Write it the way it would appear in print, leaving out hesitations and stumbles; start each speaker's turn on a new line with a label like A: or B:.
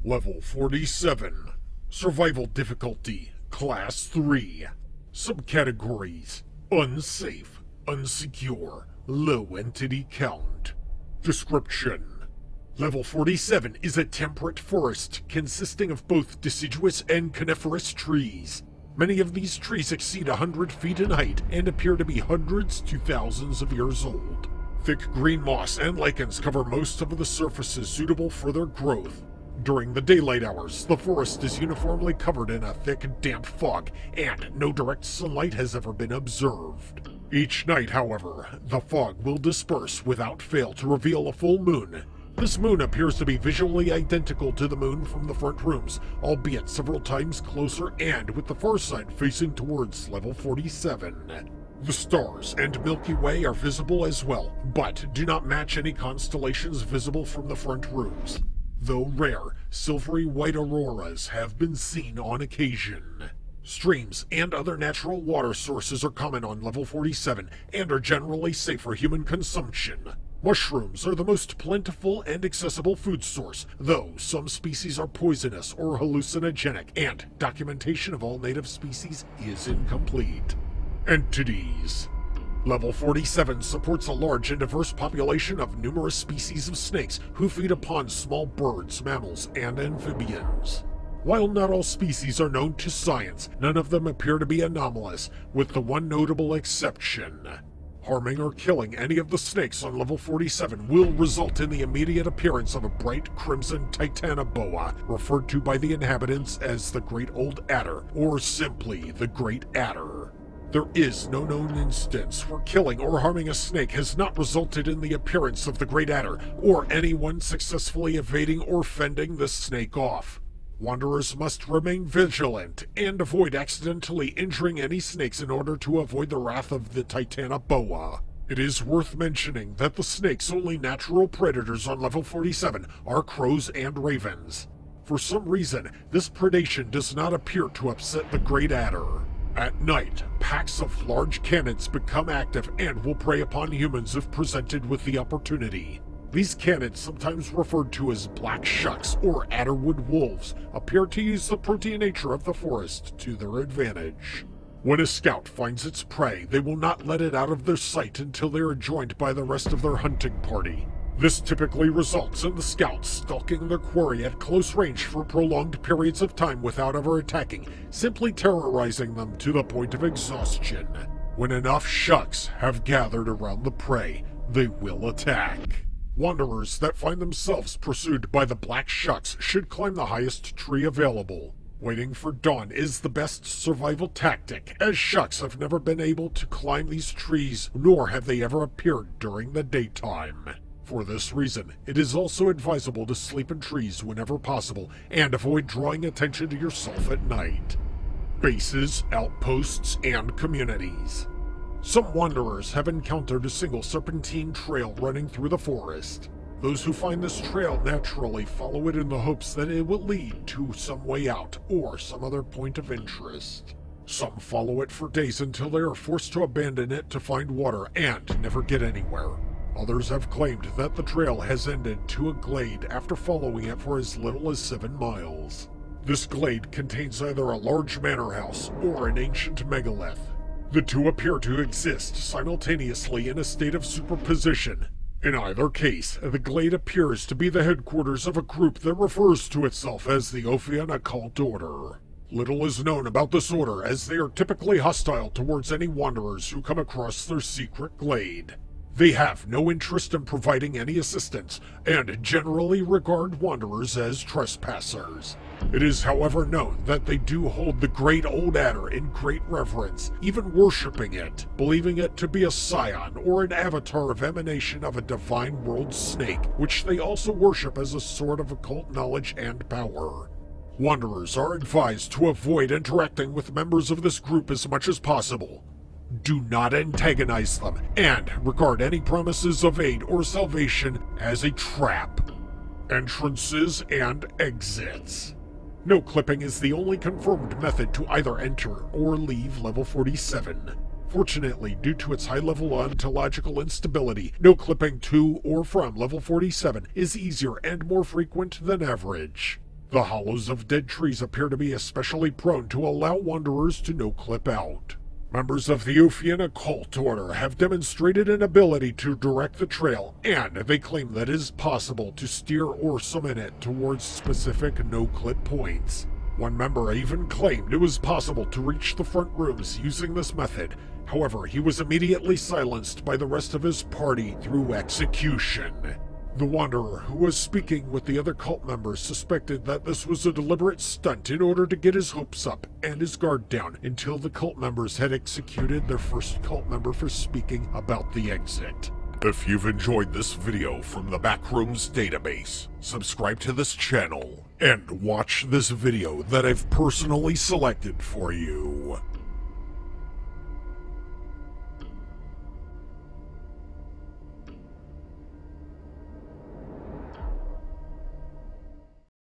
A: Level 47. Survival difficulty, Class 3. Subcategories, Unsafe, Unsecure, Low entity count. Description: Level 47 is a temperate forest consisting of both deciduous and coniferous trees. Many of these trees exceed 100 feet in height and appear to be hundreds to thousands of years old. Thick green moss and lichens cover most of the surfaces suitable for their growth. During the daylight hours, the forest is uniformly covered in a thick, damp fog, and no direct sunlight has ever been observed. Each night, however, the fog will disperse without fail to reveal a full moon. This moon appears to be visually identical to the moon from the Frontrooms, albeit several times closer and with the far side facing towards level 47. The stars and Milky Way are visible as well, but do not match any constellations visible from the Frontrooms, though rare, silvery-white auroras have been seen on occasion. Streams and other natural water sources are common on level 47 and are generally safe for human consumption. Mushrooms are the most plentiful and accessible food source, though some species are poisonous or hallucinogenic, and documentation of all native species is incomplete. Entities. Level 47 supports a large and diverse population of numerous species of snakes who feed upon small birds, mammals, and amphibians. While not all species are known to science, none of them appear to be anomalous, with the one notable exception. Harming or killing any of the snakes on level 47 will result in the immediate appearance of a bright crimson Titanoboa, referred to by the inhabitants as the Great Old Adder, or simply the Great Adder. There is no known instance where killing or harming a snake has not resulted in the appearance of the Great Adder, or anyone successfully evading or fending the snake off. Wanderers must remain vigilant and avoid accidentally injuring any snakes in order to avoid the wrath of the Titanoboa. It is worth mentioning that the snake's only natural predators on level 47 are crows and ravens. For some reason, this predation does not appear to upset the Great Adder. At night, packs of large canids become active and will prey upon humans if presented with the opportunity. These canids, sometimes referred to as black shucks or Adderwood wolves, appear to use the protein nature of the forest to their advantage. When a scout finds its prey, they will not let it out of their sight until they are joined by the rest of their hunting party. This typically results in the scouts stalking their quarry at close range for prolonged periods of time without ever attacking, simply terrorizing them to the point of exhaustion. When enough shucks have gathered around the prey, they will attack. Wanderers that find themselves pursued by the black shucks should climb the highest tree available. Waiting for dawn is the best survival tactic, as shucks have never been able to climb these trees, nor have they ever appeared during the daytime. For this reason, it is also advisable to sleep in trees whenever possible, and avoid drawing attention to yourself at night. Bases, outposts, and communities. Some wanderers have encountered a single serpentine trail running through the forest. Those who find this trail naturally follow it in the hopes that it will lead to some way out or some other point of interest. Some follow it for days until they are forced to abandon it to find water and never get anywhere. Others have claimed that the trail has ended to a glade after following it for as little as 7 miles. This glade contains either a large manor house or an ancient megalith. The two appear to exist simultaneously in a state of superposition. In either case, the glade appears to be the headquarters of a group that refers to itself as the Ophian Occult Order. Little is known about this order, as they are typically hostile towards any wanderers who come across their secret glade. They have no interest in providing any assistance, and generally regard wanderers as trespassers. It is, however, known that they do hold the Great Old Adder in great reverence, even worshipping it, believing it to be a scion or an avatar of emanation of a divine world snake, which they also worship as a sort of occult knowledge and power. Wanderers are advised to avoid interacting with members of this group as much as possible. Do not antagonize them, and regard any promises of aid or salvation as a trap. Entrances and exits. No clipping is the only confirmed method to either enter or leave level 47. Fortunately, due to its high level ontological instability, no clipping to or from level 47 is easier and more frequent than average. The hollows of dead trees appear to be especially prone to allow wanderers to no-clip out. Members of the Ophian occult order have demonstrated an ability to direct the trail, and they claim that it is possible to steer or summon it towards specific no-clip points. One member even claimed it was possible to reach the front rooms using this method. However, he was immediately silenced by the rest of his party through execution. The Wanderer, who was speaking with the other cult members, suspected that this was a deliberate stunt in order to get his hopes up and his guard down until the cult members had executed their first cult member for speaking about the exit. If you've enjoyed this video from the Backrooms database, subscribe to this channel and watch this video that I've personally selected for you.